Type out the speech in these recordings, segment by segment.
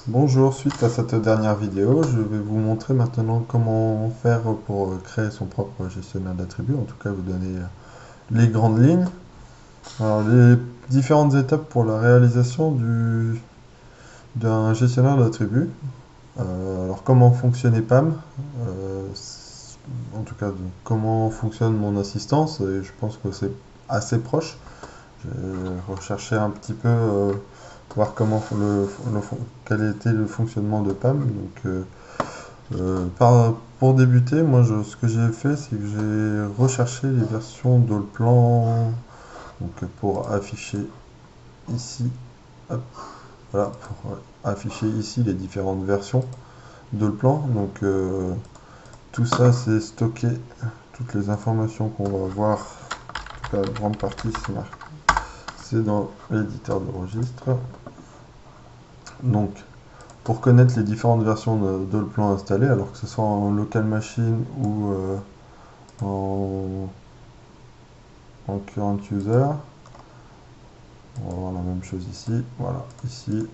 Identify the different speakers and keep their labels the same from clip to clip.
Speaker 1: Bonjour, suite à cette dernière vidéo, je vais vous montrer maintenant comment faire pour créer son propre gestionnaire d'attributs, en tout cas vous donner les grandes lignes. Alors les différentes étapes pour la réalisation d'un gestionnaire d'attributs. Alors comment fonctionne EPAM, en tout cas comment fonctionne mon assistance, et je pense que c'est assez proche. J'ai recherché un petit peu voir quel était le fonctionnement de PAM. Pour débuter, ce que j'ai fait, c'est que j'ai recherché les versions de le plan pour afficher ici, hop, voilà, pour afficher ici les différentes versions de le plan. Tout ça, c'est stocké, toutes les informations qu'on va voir, en tout cas la grande partie, c'est dans l'éditeur de registre. Donc, pour connaître les différentes versions de le plan installées, alors que ce soit en local machine ou en, en current user, on va voir la même chose ici. Voilà, ici.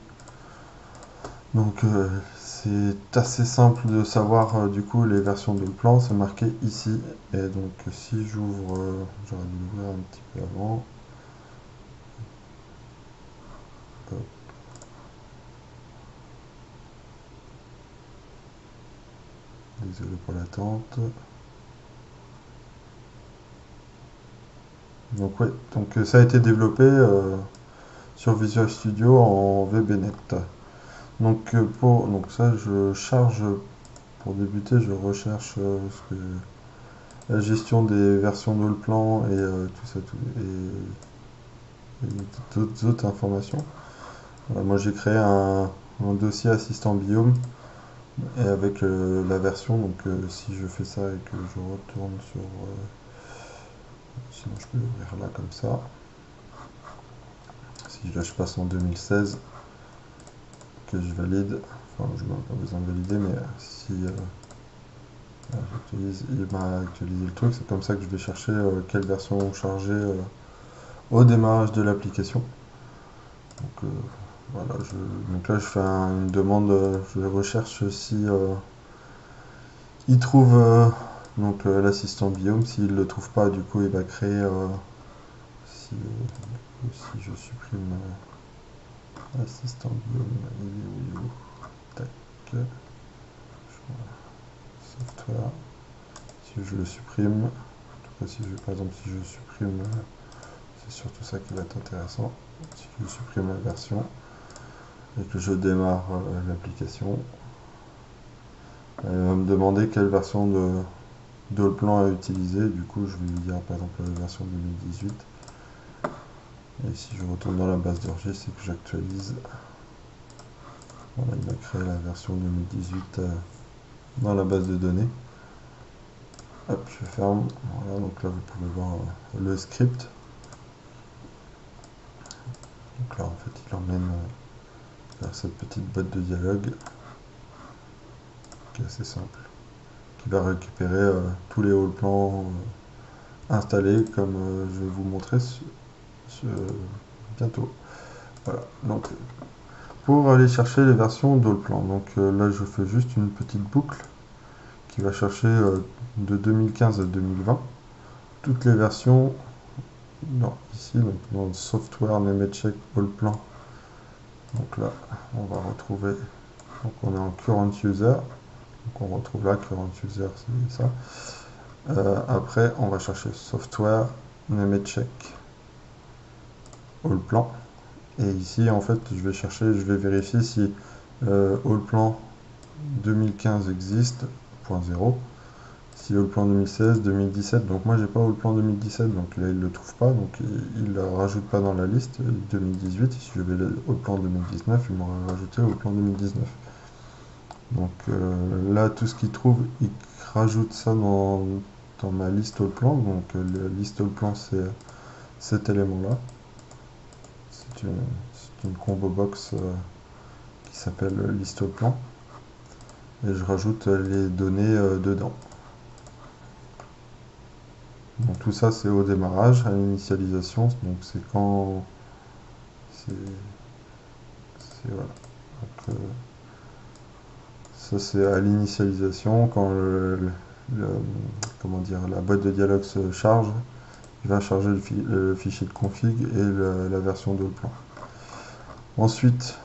Speaker 1: C'est assez simple de savoir du coup les versions de le plan, c'est marqué ici. Et donc si j'ouvre, j'aurais dû l'ouvrir un petit peu avant. Hop, désolé pour l'attente. Donc ouais, ça a été développé sur Visual Studio en VBNet. Donc ça, je charge, pour débuter, je recherche la gestion des versions de le plan et tout ça, et d'autres informations. Voilà, moi j'ai créé un dossier assistant biome et avec la version, si je fais ça et que je retourne sur, sinon je peux ouvrir là comme ça. Si là je passe en 2016, que je valide, enfin je n'ai pas besoin de valider, mais si il m'a actualisé le truc, c'est comme ça que je vais chercher quelle version charger au démarrage de l'application. Donc, euh, voilà, donc là je fais une demande, je recherche si il trouve l'assistant Biome. S'il ne le trouve pas, du coup il va créer, si je supprime l'assistant Biome, il est où, tac, software, si je le supprime, en tout cas si je, par exemple si je supprime, c'est surtout ça qui va être intéressant, si je supprime la version et que je démarre l'application, elle va me demander quelle version de le plan à utiliser. Du coup, je vais lui dire par exemple la version 2018. Et si je retourne dans la base de registre et que j'actualise, voilà, il a créé la version 2018 dans la base de données. Hop, je ferme. Voilà, donc là vous pouvez voir le script. Donc là en fait il emmène vers cette petite boîte de dialogue qui est assez simple, qui va récupérer tous les hauts plans installés comme je vais vous montrer bientôt. Voilà, donc pour aller chercher les versions de le plan. Là je fais juste une petite boucle qui va chercher de 2015 à 2020 toutes les versions ici dans le software NameCheck all plan. Donc là on va retrouver, donc on est en current user, donc on retrouve là current user, c'est ça. Après on va chercher software NameCheck all plan, et ici en fait je vais vérifier si all plan 2015 existe, point 0. Si le plan 2016, 2017, donc moi j'ai pas le plan 2017, donc là il le trouve pas, donc il le rajoute pas dans la liste 2018. Si je vais au plan 2019, il m'aurait rajouté au plan 2019. Là tout ce qu'il trouve, il rajoute ça dans ma liste au plan. La liste au plan, c'est cet élément là, c'est une combo box qui s'appelle liste au plan, et je rajoute les données dedans. Donc tout ça c'est au démarrage, à l'initialisation, donc c'est quand c'est voilà. ça c'est à l'initialisation, quand comment dire, la boîte de dialogue se charge, il va charger le fichier de config et la version de plan. Ensuite,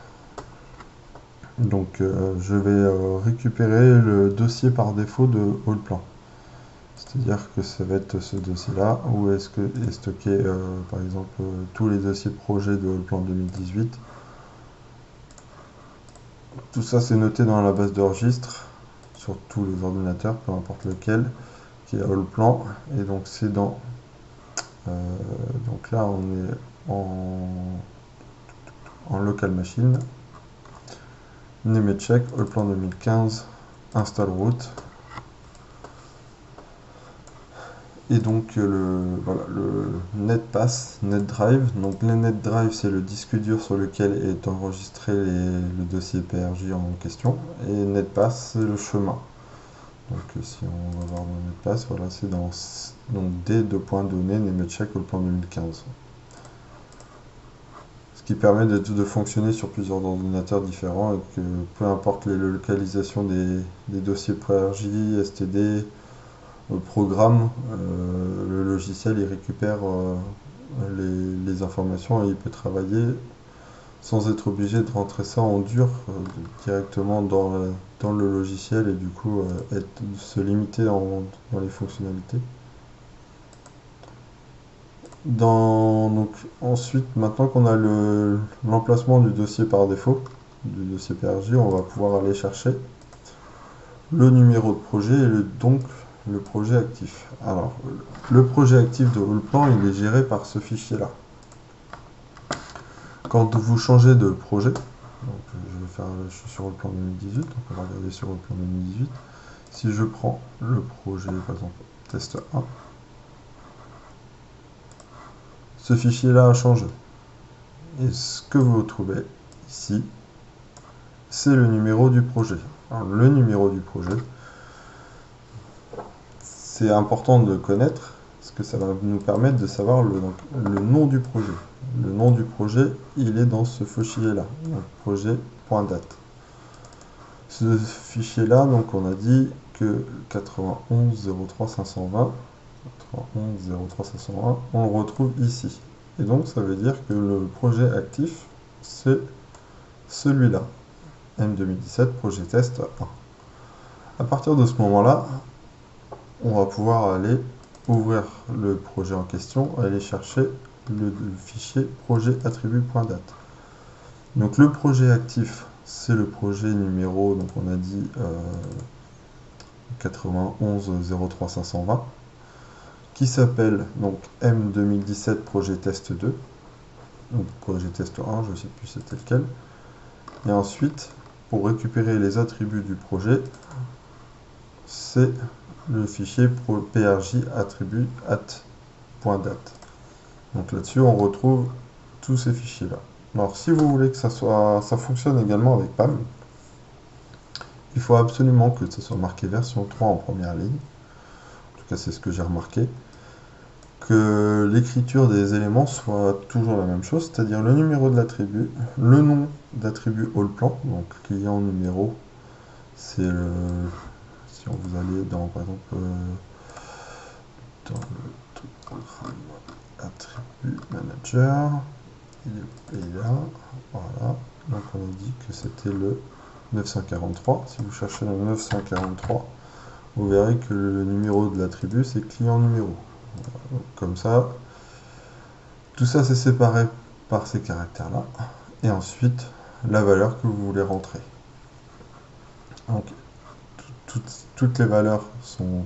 Speaker 1: donc je vais récupérer le dossier par défaut de Allplan. C'est-à-dire que ça va être ce dossier-là, où est-ce que est stocké par exemple tous les dossiers projets de Allplan 2018. Tout ça c'est noté dans la base de registre sur tous les ordinateurs, peu importe lequel, qui est Allplan. Et donc c'est dans donc là on est en local machine, Nemetschek, Allplan 2015, install root. Et donc voilà, le NetPass, NetDrive. Donc le NetDrive c'est le disque dur sur lequel est enregistré le dossier PRJ en question. Et NetPass c'est le chemin. Donc si on va voir dans NetPass, voilà, c'est dans D2.données Nemetschek Allplan 2015. Ce qui permet de fonctionner sur plusieurs ordinateurs différents et que peu importe les localisations des dossiers PRJ, STD, programme, le logiciel il récupère les informations et il peut travailler sans être obligé de rentrer ça en dur directement dans le logiciel et du coup se limiter dans les fonctionnalités. Donc ensuite, maintenant qu'on a l'emplacement du dossier par défaut, du dossier PRJ, on va pouvoir aller chercher le numéro de projet et donc le projet actif. Alors, le projet actif de Allplan, il est géré par ce fichier-là. Quand vous changez de projet, donc je suis sur Allplan 2018, donc on va regarder sur Allplan 2018. Si je prends le projet, par exemple, test 1, ce fichier-là a changé. Et ce que vous trouvez ici, c'est le numéro du projet. Alors, le numéro du projet, c'est important de le connaître, parce que ça va nous permettre de savoir le nom du projet. Le nom du projet, il est dans ce fichier-là, projet.date. Ce fichier-là, donc on a dit que 91 03 520, 91 03 520, on le retrouve ici. Et donc ça veut dire que le projet actif, c'est celui-là, M2017 projet test 1. À partir de ce moment-là, on va pouvoir aller ouvrir le projet en question, aller chercher le fichier projet attribut.date. Donc le projet actif, c'est le projet numéro, donc on a dit 91 03 520, qui s'appelle donc M2017 projet test 2, donc projet test 1, je ne sais plus c'était lequel. Et ensuite, pour récupérer les attributs du projet, c'est le fichier prj attribut at.date. Donc là-dessus, on retrouve tous ces fichiers-là. Alors, si vous voulez que ça fonctionne également avec PAM, il faut absolument que ça soit marqué version 3 en première ligne. En tout cas, c'est ce que j'ai remarqué. Que l'écriture des éléments soit toujours la même chose, c'est-à-dire le numéro de l'attribut, le nom d'attribut Allplan, donc client numéro, c'est le... Si vous allez dans, par exemple, dans le programme attribut manager, il est là, voilà, donc on a dit que c'était le 943. Si vous cherchez le 943, vous verrez que le numéro de l'attribut c'est client numéro. Voilà, donc comme ça, tout ça c'est séparé par ces caractères là, et ensuite la valeur que vous voulez rentrer. Donc toutes les valeurs sont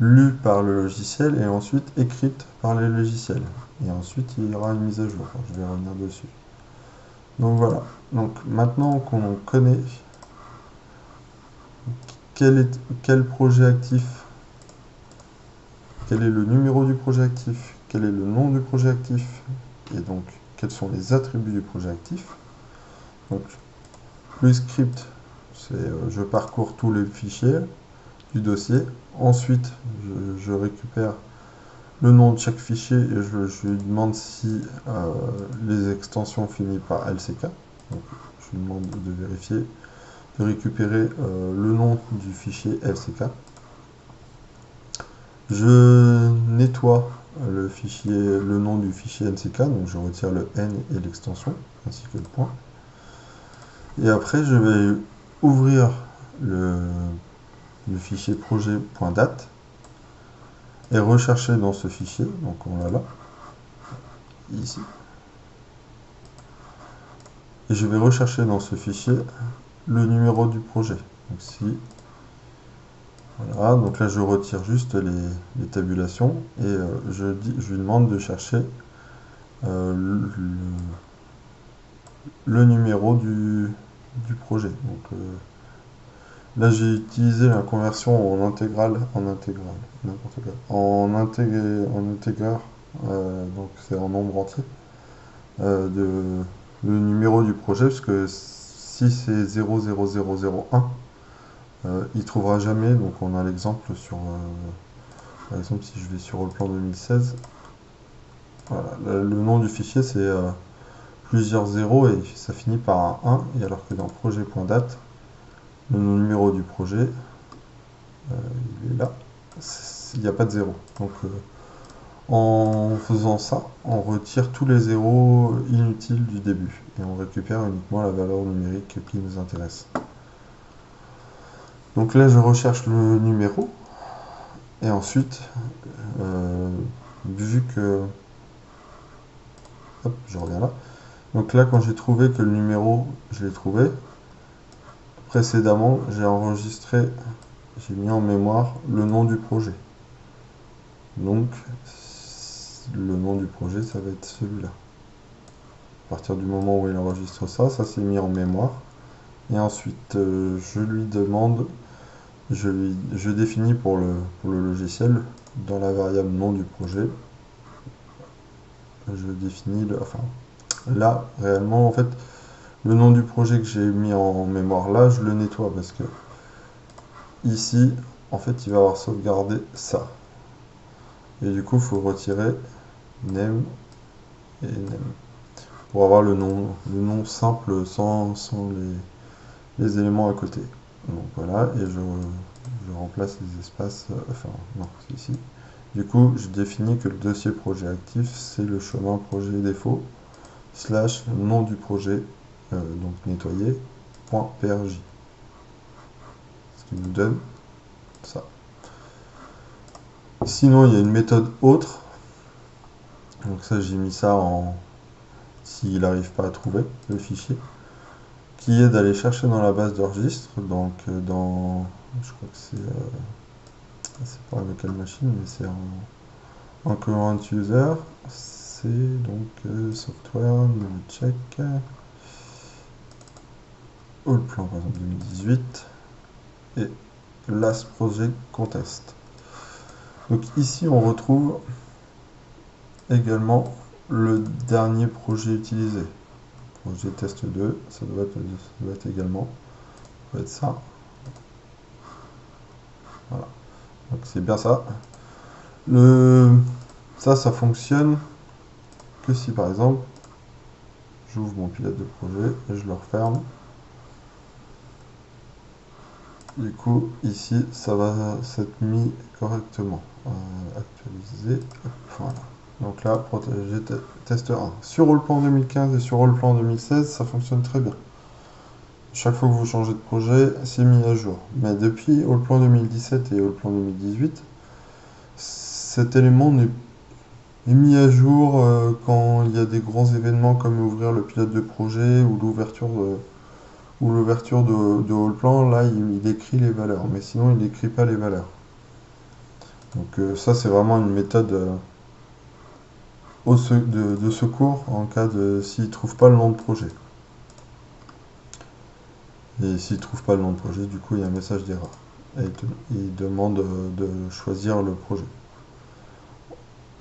Speaker 1: lues par le logiciel et ensuite écrites par les logiciels. Et ensuite, il y aura une mise à jour. Je vais revenir dessus. Donc voilà. Donc maintenant qu'on connaît quel projet actif, quel est le numéro du projet actif, quel est le nom du projet actif, et donc quels sont les attributs du projet actif. Donc le script, c'est je parcours tous les fichiers du dossier. Ensuite, je récupère le nom de chaque fichier et je lui demande si les extensions finissent par LCK. Donc, je lui demande de vérifier de récupérer le nom du fichier LCK. Je nettoie le nom du fichier NCK, donc je retire le N et l'extension, ainsi que le point. Et après, je vais ouvrir le fichier projet.date et rechercher dans ce fichier, donc on l'a là, ici. Et je vais rechercher dans ce fichier le numéro du projet. Donc si, voilà, donc là je retire juste les tabulations et je lui demande de chercher le numéro du projet. Donc là j'ai utilisé la conversion en intégrale, n'importe quoi, en intégreur, donc c'est en nombre entier, le numéro du projet, parce que si c'est 00001, il trouvera jamais. Donc on a l'exemple sur, par exemple si je vais sur le plan 2016, voilà, le nom du fichier c'est plusieurs zéros et ça finit par un 1, et alors que dans projet.date, le numéro du projet, il est là, il n'y a pas de zéro. Donc en faisant ça, on retire tous les zéros inutiles du début et on récupère uniquement la valeur numérique qui nous intéresse. Donc là je recherche le numéro et ensuite vu que, hop, je reviens là, donc là quand j'ai trouvé que le numéro je l'ai trouvé, précédemment j'ai enregistré, j'ai mis en mémoire le nom du projet. Donc le nom du projet ça va être celui-là. À partir du moment où il enregistre ça, ça s'est mis en mémoire. Et ensuite je lui demande, je définis pour le logiciel, dans la variable nom du projet, je définis enfin là réellement en fait le nom du projet que j'ai mis en mémoire là, je le nettoie parce que ici en fait il va avoir sauvegardé ça. Et du coup il faut retirer name et name pour avoir le nom simple sans les éléments à côté. Donc voilà, et je remplace les espaces, enfin non, c'est ici. Du coup, je définis que le dossier projet actif, c'est le chemin projet défaut, slash nom du projet, donc nettoyer, .prj. Ce qui nous donne ça. Sinon, il y a une méthode autre. Donc ça, j'ai mis ça en... s'il n'arrive pas à trouver le fichier, qui est d'aller chercher dans la base de registre, donc dans... je crois que c'est pas un local machine, mais c'est en current user, c'est donc software, check, all plan par exemple 2018, et last project contest. Donc ici on retrouve également le dernier projet utilisé. Projet test 2, ça doit être également, ça doit être ça. Voilà. Donc c'est bien ça. Ça fonctionne que si par exemple j'ouvre mon pilote de projet et je le referme. Du coup ici ça va s'être mis correctement. Actualiser. Voilà. Donc là, protéger test 1. Sur Allplan 2015 et sur Allplan 2016, ça fonctionne très bien. Chaque fois que vous changez de projet, c'est mis à jour. Mais depuis Allplan 2017 et Allplan 2018, cet élément est mis à jour quand il y a des grands événements comme ouvrir le pilote de projet ou l'ouverture de Allplan. Là, il écrit les valeurs, mais sinon, il n'écrit pas les valeurs. Donc ça, c'est vraiment une méthode de secours en cas de s'il ne trouve pas le nom de projet. Et s'il ne trouve pas le nom de projet, du coup il y a un message d'erreur. Et il demande de choisir le projet.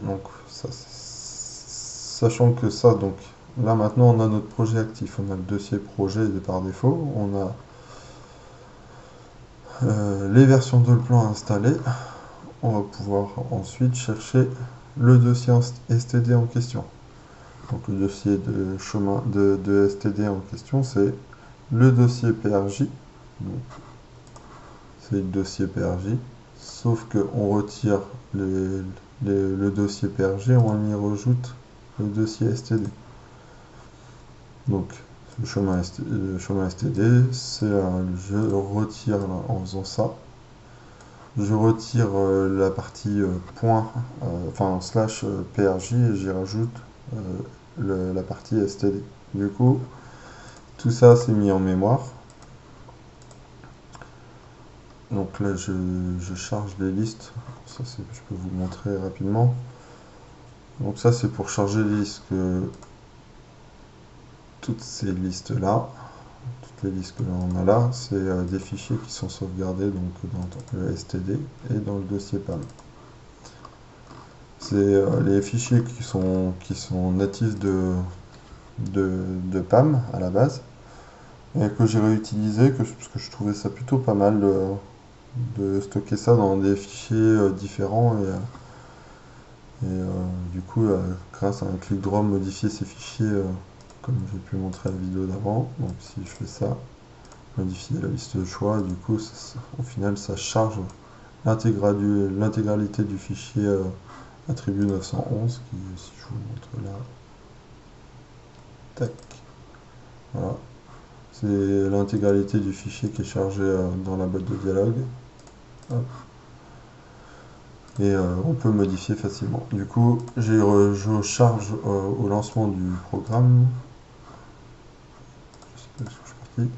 Speaker 1: Donc ça, sachant que ça, donc là maintenant on a notre projet actif, on a le dossier projet par défaut, on a les versions de plan installées, on va pouvoir ensuite chercher le dossier STD en question. Donc le dossier de chemin de STD en question, c'est le dossier PRJ Donc, c'est le dossier PRJ, sauf qu'on retire le dossier PRJ, on y rajoute le dossier STD. Donc, le chemin STD, c'est je retire en faisant ça. Je retire la partie point, enfin slash PRJ et j'y rajoute la partie STD. Du coup, tout ça c'est mis en mémoire. Donc là, je charge les listes. Ça, je peux vous montrer rapidement. Donc ça, c'est pour charger les listes. Toutes ces listes-là, toutes les listes que l'on a là, c'est des fichiers qui sont sauvegardés donc, dans le STD et dans le dossier PAM. C'est les fichiers qui sont natifs de PAM à la base et que j'ai réutilisé parce que je trouvais ça plutôt pas mal de stocker ça dans des fichiers différents et du coup grâce à un clic droit modifier ces fichiers comme j'ai pu montrer la vidéo d'avant. Donc si je fais ça, modifier la liste de choix, du coup au final ça charge l'intégralité du fichier attribut 911 qui, si je vous montre là, tac, voilà, c'est l'intégralité du fichier qui est chargé dans la boîte de dialogue. Hop. Et on peut modifier facilement. Du coup, je charge au lancement du programme. Je sais pas où je suis parti.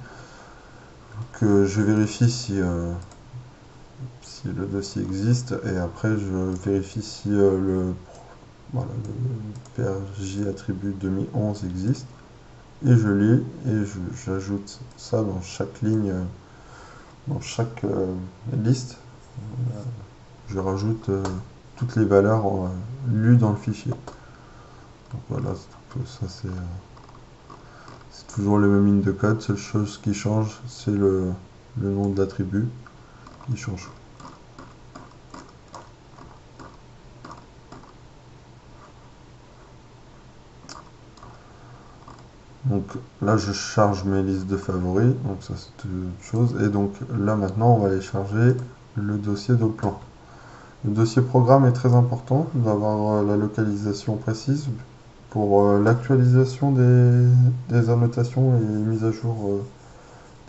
Speaker 1: Donc, je vérifie si le dossier existe et après je vérifie si voilà, le PRJ attribut 2011 existe et je lis et j'ajoute ça dans chaque ligne, dans chaque liste. Je rajoute toutes les valeurs lues dans le fichier. Donc voilà, ça c'est toujours les mêmes lignes de code. Seule chose qui change, c'est le nom de l'attribut qui change. Donc là, je charge mes listes de favoris. Donc ça, c'est une chose. Et donc là, maintenant, on va aller charger le dossier de plan. Le dossier programme est très important d'avoir la localisation précise pour l'actualisation des annotations et mise à jour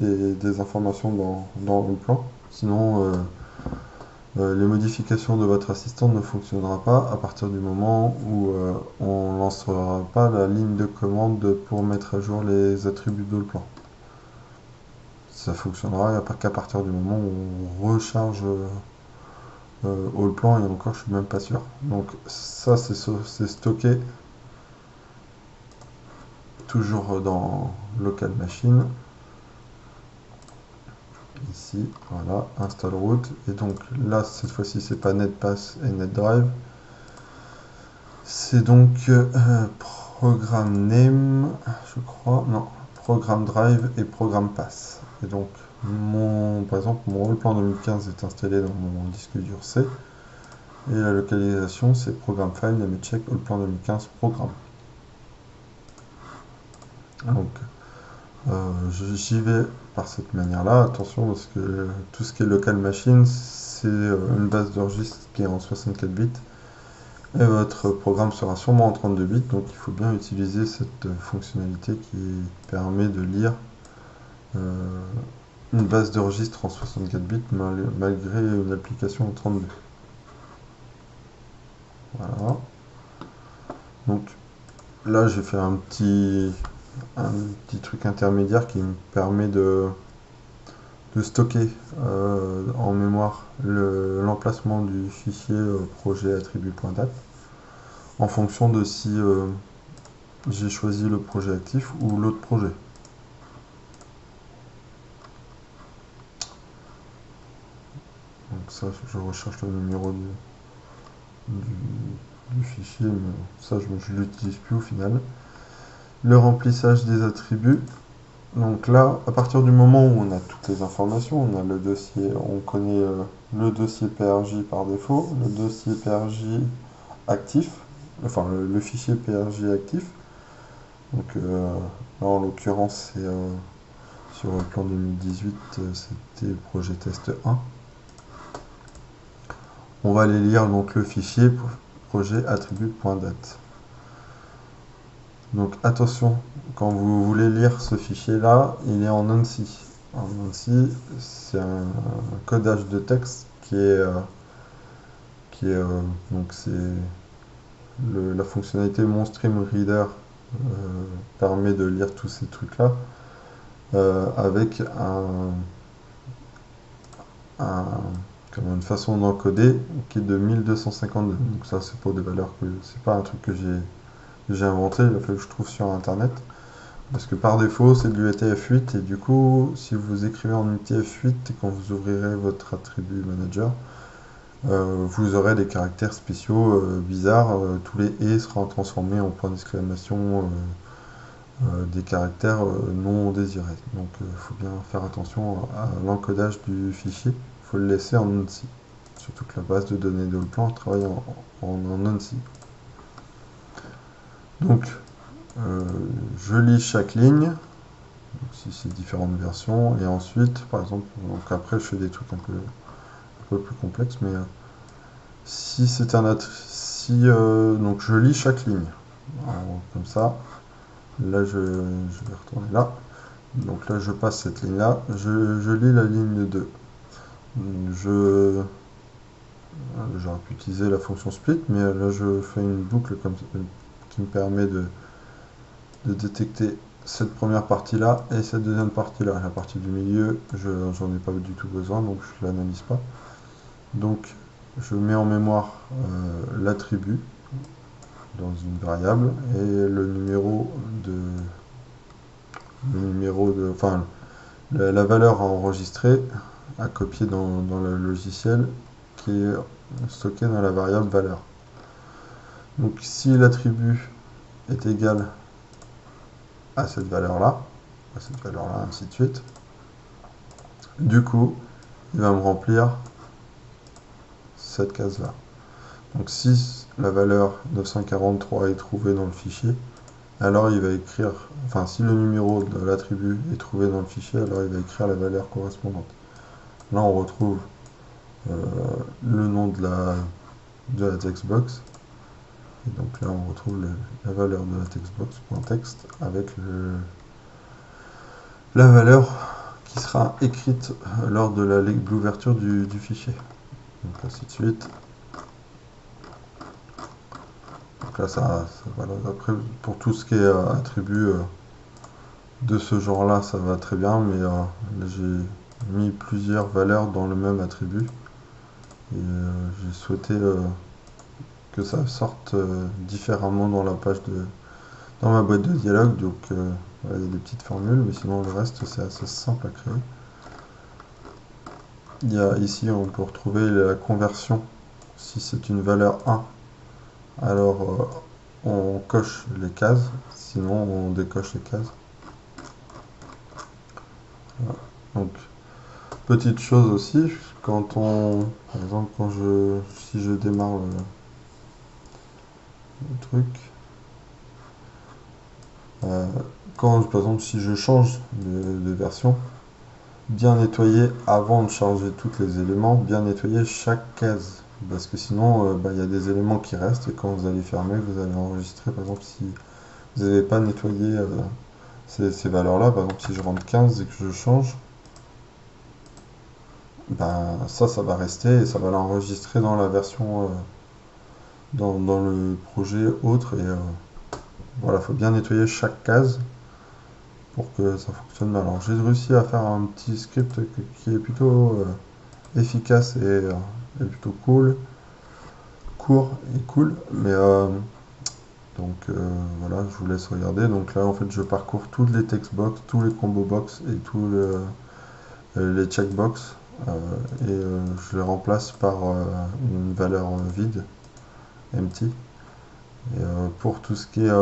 Speaker 1: des informations dans le plan. Sinon, les modifications de votre assistant ne fonctionnera pas à partir du moment où on lancera pas la ligne de commande pour mettre à jour les attributs de le plan. Ça fonctionnera qu'à partir du moment où on recharge au plan et encore je suis même pas sûr. Donc ça c'est stocké toujours dans local machine. Ici, voilà, install root. Et donc là, cette fois-ci, c'est pas netpass et netdrive. C'est donc programme name, je crois, non, programme drive et programme pass. Et donc, par exemple, mon rôle plan 2015 est installé dans mon disque dur C. Et la localisation, c'est programme file, check all plan 2015 programme. Donc, j'y vais par cette manière-là. Attention, parce que tout ce qui est local machine, c'est une base de registre qui est en 64 bits. Et votre programme sera sûrement en 32 bits, donc il faut bien utiliser cette fonctionnalité qui permet de lire une base de registre en 64 bits malgré une application en 32. Voilà. Donc là, j'ai fait un petit truc intermédiaire qui me permet de stocker en mémoire l'emplacement du fichier projet attribut.dat en fonction de si j'ai choisi le projet actif ou l'autre projet. Donc ça, je recherche le numéro du fichier, mais ça, je ne l'utilise plus au final. Le remplissage des attributs. Donc là, à partir du moment où on a toutes les informations, on a le dossier, on connaît le dossier PRJ par défaut, le dossier PRJ actif, enfin le fichier PRJ actif. Donc là, en l'occurrence, c'est sur le plan 2018, c'était projet test 1. On va aller lire donc le fichier projet attribut.date. Donc attention, quand vous voulez lire ce fichier-là, il est en ANSI. En ANSI, c'est un codage de texte donc c'est la fonctionnalité MonStreamReader permet de lire tous ces trucs-là avec une façon d'encoder qui est de 1252. Donc ça, c'est pour des valeurs que c'est pas un truc que j'ai inventé, il a fallu que je trouve sur internet. Parce que par défaut, c'est du UTF-8 et du coup, si vous écrivez en UTF-8 et quand vous ouvrirez votre attribut manager, vous aurez des caractères spéciaux bizarres. Tous les et seront transformés en point d'exclamation, des caractères non désirés. Donc il faut bien faire attention à l'encodage du fichier. Il faut le laisser en ANSI. Surtout que la base de données de plan travaille en ANSI. Donc je lis chaque ligne, si c'est différentes versions, et ensuite, par exemple, donc après je fais des trucs un peu plus complexes, mais si c'est un donc je lis chaque ligne. Alors, comme ça, là je vais retourner là. Donc là je passe cette ligne là, je lis la ligne 2. J'aurais pu utiliser la fonction split, mais là je fais une boucle comme ça, qui me permet de détecter cette première partie là et cette deuxième partie là. La partie du milieu, j'en ai pas du tout besoin, donc je l'analyse pas. Donc je mets en mémoire l'attribut dans une variable et le numéro de enfin la valeur à enregistrer, à copier dans le logiciel qui est stocké dans la variable valeur. Donc si l'attribut est égal à cette valeur-là, ainsi de suite, du coup, il va me remplir cette case-là. Donc si la valeur 943 est trouvée dans le fichier, alors il va écrire, enfin si le numéro de l'attribut est trouvé dans le fichier, alors il va écrire la valeur correspondante. Là on retrouve le nom de la textbox, et donc là on retrouve la valeur de la textbox.text avec la valeur qui sera écrite lors de l'ouverture du fichier. Donc ainsi de suite. Donc là voilà, après pour tout ce qui est attribut de ce genre là ça va très bien, mais là j'ai mis plusieurs valeurs dans le même attribut et j'ai souhaité que ça sorte différemment dans dans ma boîte de dialogue. Donc voilà, il y a des petites formules, mais sinon le reste c'est assez simple à créer. Il y a ici, on peut retrouver la conversion. Si c'est une valeur 1, alors on coche les cases, sinon on décoche les cases. Voilà. Donc petite chose aussi, par exemple si je démarre le truc, par exemple si je change de version, bien nettoyer avant de charger tous les éléments, bien nettoyer chaque case, parce que sinon il y a des éléments qui restent et quand vous allez fermer, vous allez enregistrer. Par exemple, si vous n'avez pas nettoyé ces valeurs là, par exemple si je rentre 15 et que je change, ça va rester et ça va l'enregistrer dans la version dans le projet autre, et voilà, faut bien nettoyer chaque case pour que ça fonctionne bien. Alors j'ai réussi à faire un petit script qui est plutôt efficace et plutôt court et cool, mais donc voilà, je vous laisse regarder. Donc là en fait je parcours toutes les textbox, tous les combo box et tous les checkbox, et je les remplace par une valeur vide, empty. Et pour tout ce qui est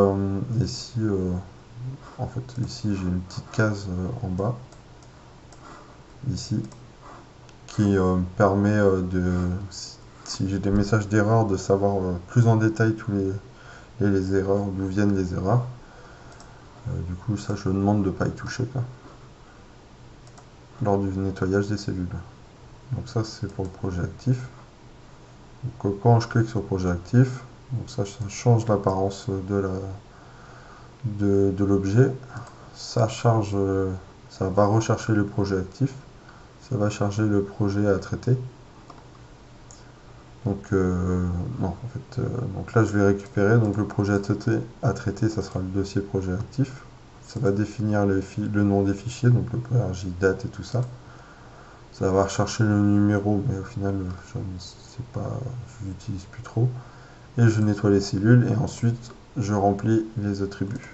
Speaker 1: ici, en fait ici j'ai une petite case en bas ici qui permet si j'ai des messages d'erreur, de savoir plus en détail tous les erreurs, d'où viennent les erreurs. Du coup ça je demande de ne pas y toucher, quoi. lors du nettoyage des cellules. Donc ça c'est pour le projet actif. Donc quand je clique sur le projet actif, donc ça change l'apparence de l'objet. Ça charge, ça va rechercher le projet actif. Ça va charger le projet à traiter. Donc, non, en fait, donc là je vais récupérer donc le projet à traiter, ça sera le dossier projet actif. Ça va définir le nom des fichiers, donc le PRJ, date et tout ça. Ça va rechercher le numéro, mais au final, je ne sais pas, je l'utilise plus trop. Et je nettoie les cellules et ensuite je remplis les attributs.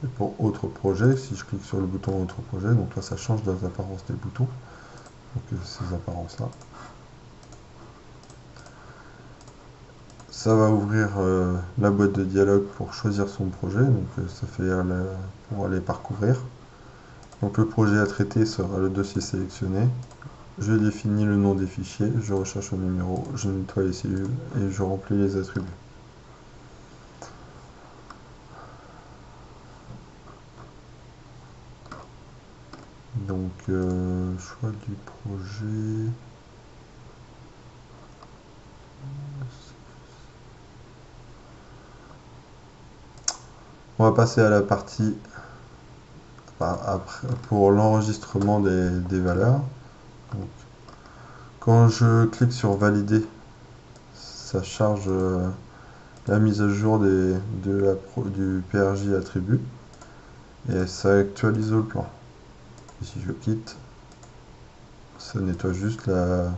Speaker 1: Et pour autre projet, si je clique sur le bouton autre projet, donc là ça change les apparences des boutons. Donc ces apparences-là. Ça va ouvrir la boîte de dialogue pour choisir son projet, donc ça fait pour aller parcourir. Donc le projet à traiter sera le dossier sélectionné. Je définis le nom des fichiers, je recherche le numéro, je nettoie les cellules et je remplis les attributs. Donc choix du projet. On va passer à la partie après, pour l'enregistrement des valeurs. Donc, quand je clique sur valider, ça charge la mise à jour du PRJ attribut et ça actualise le plan. Et si je quitte, ça nettoie juste le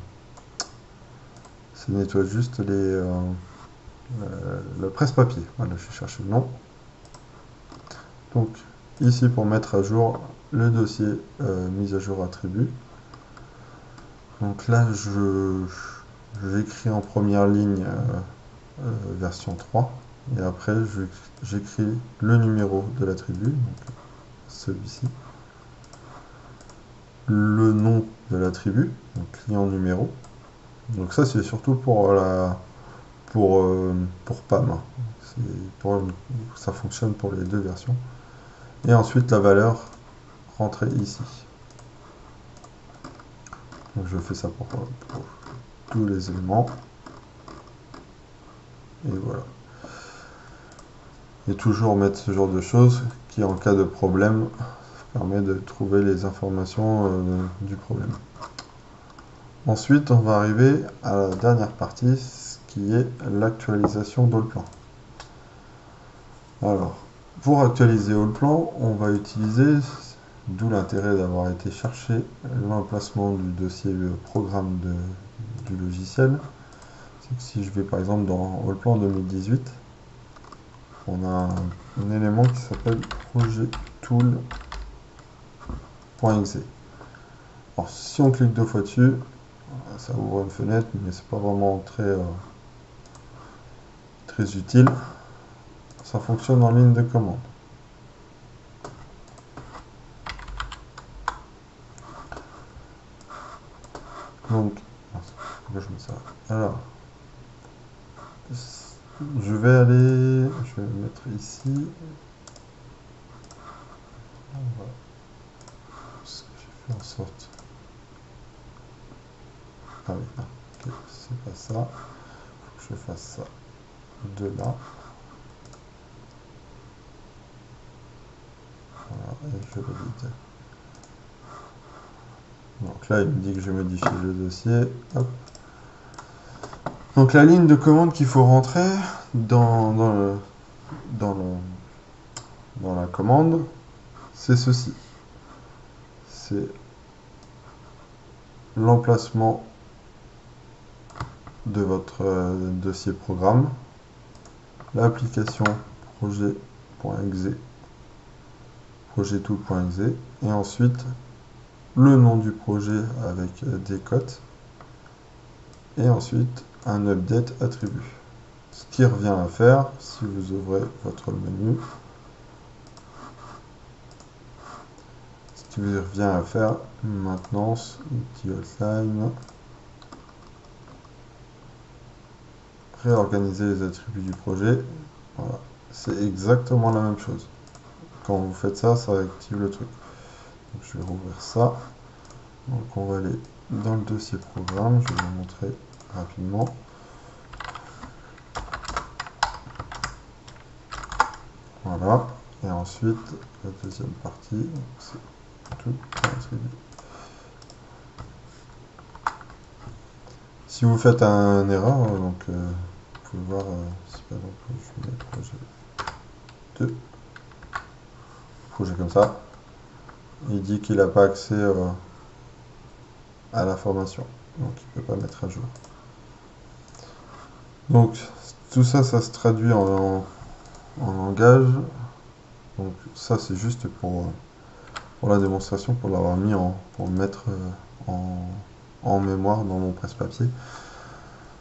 Speaker 1: presse-papier. Voilà, je vais chercher le nom. Donc ici pour mettre à jour le dossier mise à jour attribut. Donc là j'écris en première ligne version 3 et après j'écris le numéro de l'attribut, donc celui-ci, le nom de l'attribut, donc client numéro. Donc ça c'est surtout pour PAM, hein. Ça fonctionne pour les deux versions. Et ensuite la valeur rentrée ici. Donc je fais ça pour tous les éléments. Et voilà. Et toujours mettre ce genre de choses qui, en cas de problème, permet de trouver les informations du problème. Ensuite, on va arriver à la dernière partie, ce qui est l'actualisation d'Allplan. Alors, pour actualiser Allplan, on va utiliser, d'où l'intérêt d'avoir été chercher l'emplacement du dossier programme du logiciel. C'est que si je vais par exemple dans Allplan 2018, on a un élément qui s'appelle projet-tool.exe. Alors si on clique deux fois dessus, ça ouvre une fenêtre, mais c'est pas vraiment très utile. Ça fonctionne en ligne de commande. Donc, pourquoi je mets ça? Alors, je vais le mettre ici. Parce que j'ai fait en sorte. Ah oui, non, ok, c'est pas ça. Faut que je fasse ça de là. Voilà, et je valide. Donc là, il me dit que je modifie le dossier. Hop. Donc la ligne de commande qu'il faut rentrer dans la commande, c'est ceci. C'est l'emplacement de votre dossier programme, l'application projet.exe, projet-tool.exe, et ensuite le nom du projet avec des cotes, et ensuite un update attribut. Ce qui revient à faire, si vous ouvrez votre menu, ce qui vous revient à faire, maintenance, outil outline, réorganiser les attributs du projet. Voilà, c'est exactement la même chose. Quand vous faites ça, ça active le truc. Donc, je vais rouvrir ça. Donc on va aller dans le dossier programme, je vais vous montrer rapidement. Voilà, et ensuite la deuxième partie, c'est tout attribut. Si vous faites un erreur, donc vous pouvez voir, si par exemple je mets projet 2, projet comme ça, il dit qu'il n'a pas accès à l'information, donc il ne peut pas mettre à jour. Donc tout ça, ça se traduit en langage. Donc ça c'est juste pour la démonstration, pour l'avoir mis pour le mettre en mémoire dans mon presse-papier.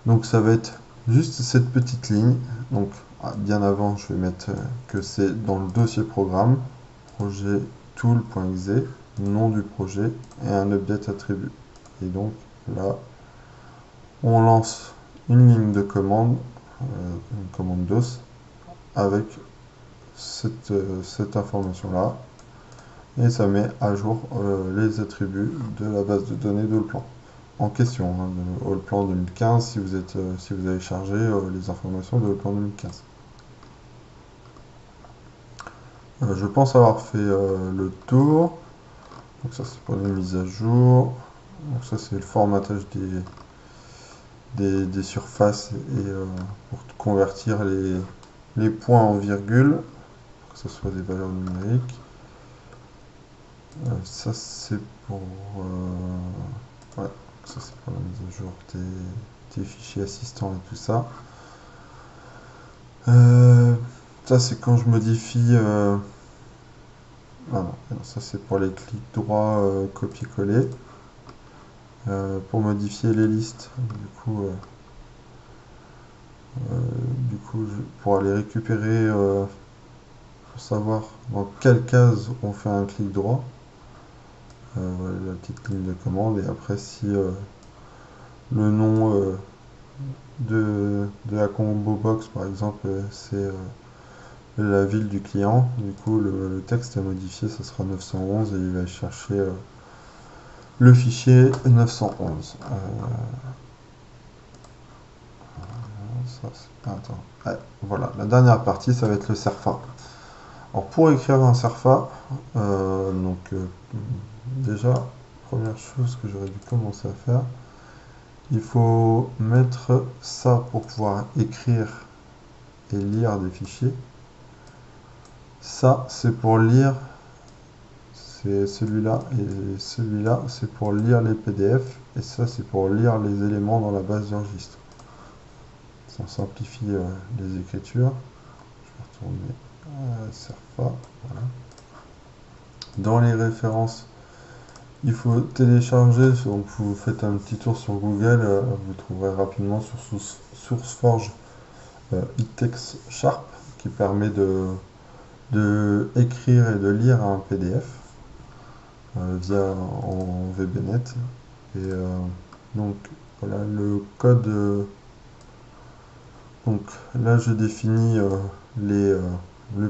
Speaker 1: Donc ça va être juste cette petite ligne. Donc bien avant, je vais mettre que c'est dans le dossier programme, projet tool.exe, nom du projet et un update attribut. Et donc là, on lance une ligne de commande, une commande DOS, avec cette information-là. Et ça met à jour les attributs de la base de données de Allplan en question, hein, de Allplan 2015 si vous avez chargé les informations de Allplan 2015. Je pense avoir fait le tour. Donc ça c'est pour les mises à jour. Donc ça c'est le formatage des surfaces et pour convertir les points en virgule, pour que ce soit des valeurs numériques. Ça c'est pour ouais, ça c'est pour la mise à jour des fichiers assistants et tout ça. Ça c'est quand je modifie ah non, ça c'est pour les clics droits copier-coller. Pour modifier les listes, du coup pour aller récupérer, pour savoir dans quelle case on fait un clic droit. Voilà la petite ligne de commande, et après si le nom de la combo box par exemple c'est la ville du client, du coup le texte à modifier ça sera 911 et il va chercher le fichier 911. Ouais, voilà, la dernière partie ça va être le serfa. Alors pour écrire un serfa, déjà, première chose que j'aurais dû commencer à faire, il faut mettre ça pour pouvoir écrire et lire des fichiers. Ça, c'est pour lire, c'est celui-là, et celui-là, c'est pour lire les PDF, et ça, c'est pour lire les éléments dans la base de registre. Ça simplifie les écritures. Je vais retourner à Serfa, voilà. Dans les références, il faut télécharger, donc vous faites un petit tour sur Google, vous trouverez rapidement sur SourceForge itex sharp qui permet de écrire et de lire un PDF via en VBNet. Et donc voilà le code. Donc là je définis le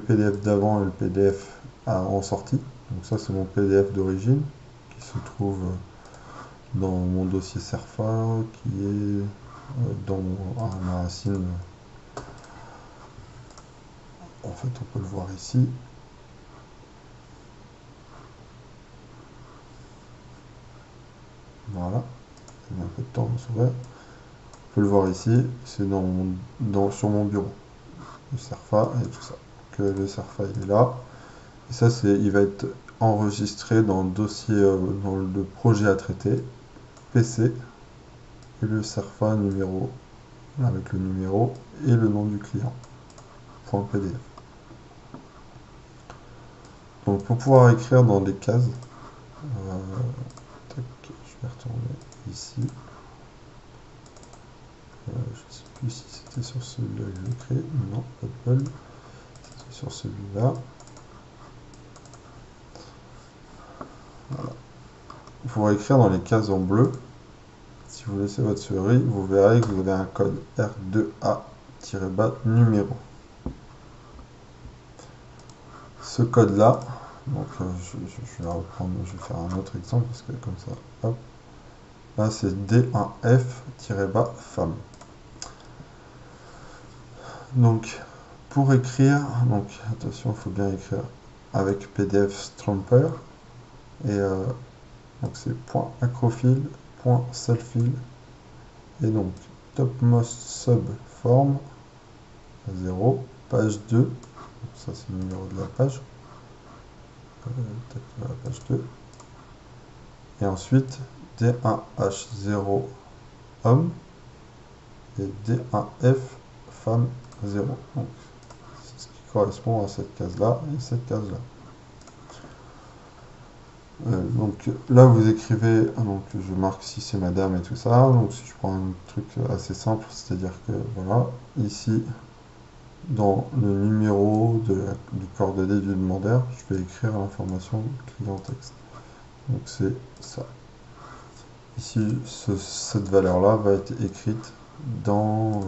Speaker 1: PDF d'avant et le PDF en sortie. Donc ça c'est mon PDF d'origine qui se trouve dans mon dossier Serfa qui est dans ma racine. En fait, on peut le voir ici. Voilà. Il y a un peu de temps à s'ouvrir. On peut le voir ici. C'est sur mon bureau. Le Serfa et tout ça. Que le Serfa il est là. Et ça, il va être enregistré dans le dossier, dans le projet à traiter, PC, et le Serfa numéro, avec le numéro et le nom du client. .pdf. Donc pour pouvoir écrire dans des cases, je vais retourner ici. Je ne sais plus si c'était sur celui-là que je l'ai créé. Non, pas de bol. C'était sur celui-là. Voilà. Pour écrire dans les cases en bleu, si vous laissez votre souris, vous verrez que vous avez un code R2A-numéro. Ce code-là, Donc je vais reprendre, je vais faire un autre exemple parce que comme ça, hop, là c'est D1F-bas femme. Donc pour écrire, donc attention, il faut bien écrire avec PDF Strumper et donc c'est .acrofill, .selfill et donc topmost sub form 0, page 2, donc ça c'est le numéro de la page, la page 2, et ensuite D1H0 homme et D1F femme 0. Donc c'est ce qui correspond à cette case là et cette case là. Donc là vous écrivez, donc je marque si c'est madame et tout ça, donc si je prends un truc assez simple, c'est à dire que voilà, ici dans le numéro du coordonnées du demandeur, je vais écrire l'information client texte. Donc c'est ça. Ici, cette valeur-là va être écrite dans,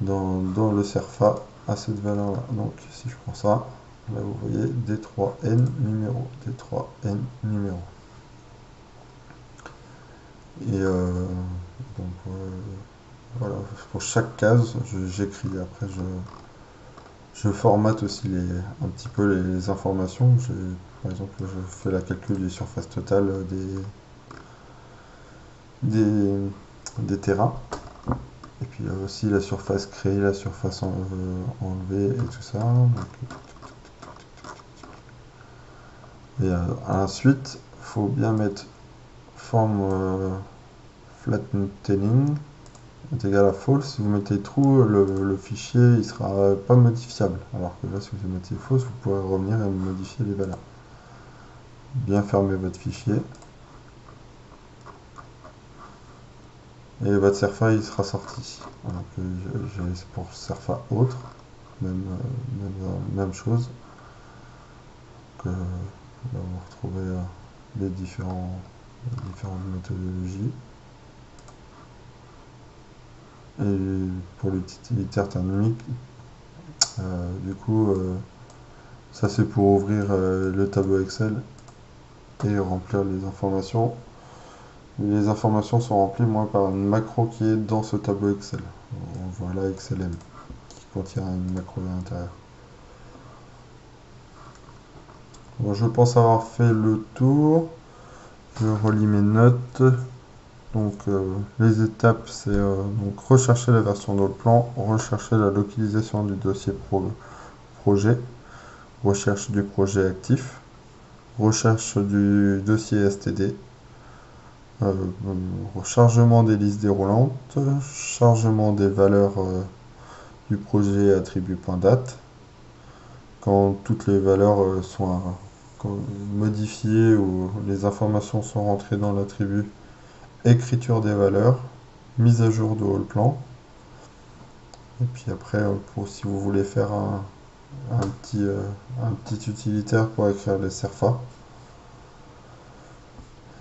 Speaker 1: dans le CERFA à cette valeur-là. Donc si je prends ça, là vous voyez D3N numéro, D3N numéro. Et donc voilà, pour chaque case, j'écris. Après, je formate aussi un petit peu les informations. Par exemple, je fais la calcul des surfaces totales des terrains. Et puis aussi la surface créée, la surface enlevée et tout ça. Donc, et ensuite, il faut bien mettre forme flattening est égal à false. Si vous mettez true, le fichier il sera pas modifiable. Alors que là, si vous mettez false, vous pourrez revenir et modifier les valeurs. Bien fermer votre fichier. Et votre CERFA il sera sorti. Donc j'ai pour CERFA autre, même chose. Donc, là vous retrouvez les différentes méthodologies. Et pour l'utilitaire thermique, du coup, ça c'est pour ouvrir le tableau Excel et remplir les informations. Les informations sont remplies moi par une macro qui est dans ce tableau Excel. On voit là XLM qui contient une macro à l'intérieur. Bon, je pense avoir fait le tour. Je relis mes notes. Donc les étapes, c'est donc rechercher la version dans le plan, rechercher la localisation du dossier projet, recherche du projet actif, recherche du dossier STD, chargement des listes déroulantes, chargement des valeurs du projet attribut.date, quand toutes les valeurs sont modifiées ou les informations sont rentrées dans l'attribut, écriture des valeurs, mise à jour de haut plan. Et puis après, si vous voulez faire un petit utilitaire pour écrire les CERFA.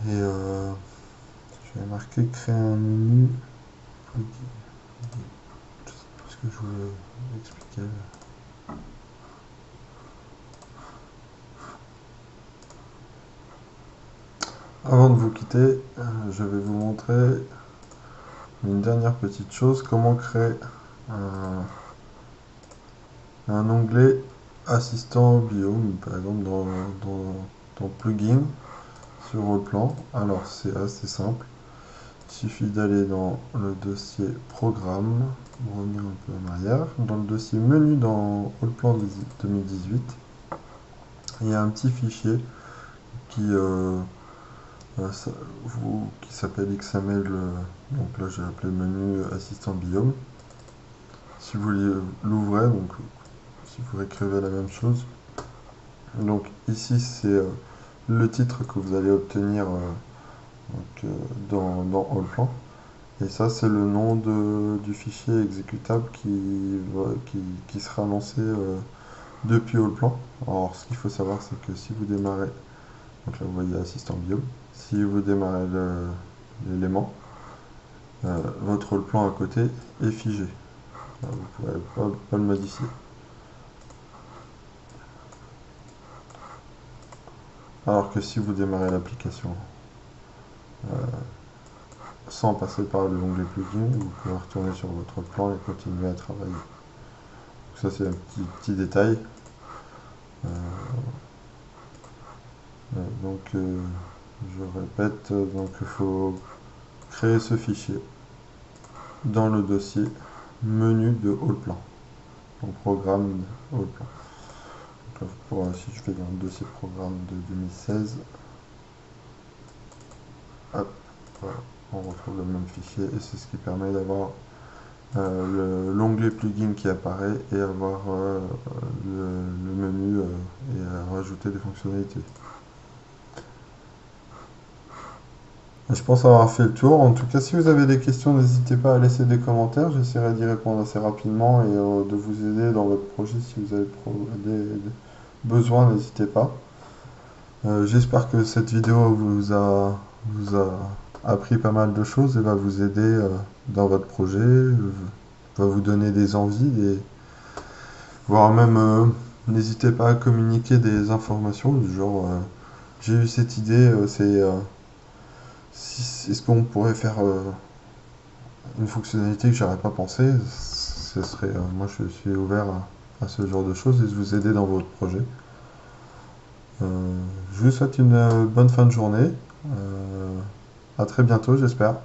Speaker 1: Et je vais marquer créer un menu. Je sais plus ce que je voulais expliquer. Avant de vous quitter, je vais vous montrer une dernière petite chose, comment créer un onglet assistant biome, par exemple dans plugin sur le plan. Alors c'est assez simple, il suffit d'aller dans le dossier programme, revenir un peu en arrière, dans le dossier menu dans Allplan 2018, il y a un petit fichier qui s'appelle XML, donc là j'ai appelé menu assistant biome. Si vous l'ouvrez, donc si vous écrivez la même chose, donc ici c'est le titre que vous allez obtenir dans Allplan, et ça c'est le nom du fichier exécutable qui sera lancé depuis Allplan. Alors ce qu'il faut savoir, c'est que si vous démarrez, donc là vous voyez assistant biome, si vous démarrez l'élément, votre Allplan à côté est figé. Là, vous ne pourrez pas le modifier. Alors que si vous démarrez l'application sans passer par l'onglet plugin, vous pouvez retourner sur votre plan et continuer à travailler. Donc ça c'est un petit détail. Je répète, donc il faut créer ce fichier dans le dossier menu de Allplan, donc programme Allplan. Si je fais dans le dossier programme de 2016, hop, voilà, on retrouve le même fichier et c'est ce qui permet d'avoir l'onglet plugin qui apparaît et avoir le menu et rajouter des fonctionnalités. Je pense avoir fait le tour. En tout cas, si vous avez des questions, n'hésitez pas à laisser des commentaires. J'essaierai d'y répondre assez rapidement et de vous aider dans votre projet. Si vous avez des besoins, n'hésitez pas. J'espère que cette vidéo vous a appris pas mal de choses et va vous aider dans votre projet, va vous donner des envies, voire même n'hésitez pas à communiquer des informations du genre j'ai eu cette idée, est-ce qu'on pourrait faire une fonctionnalité que j'aurais pas pensé, ce serait, moi je suis ouvert à ce genre de choses et de vous aider dans votre projet. Je vous souhaite une bonne fin de journée. À très bientôt, j'espère.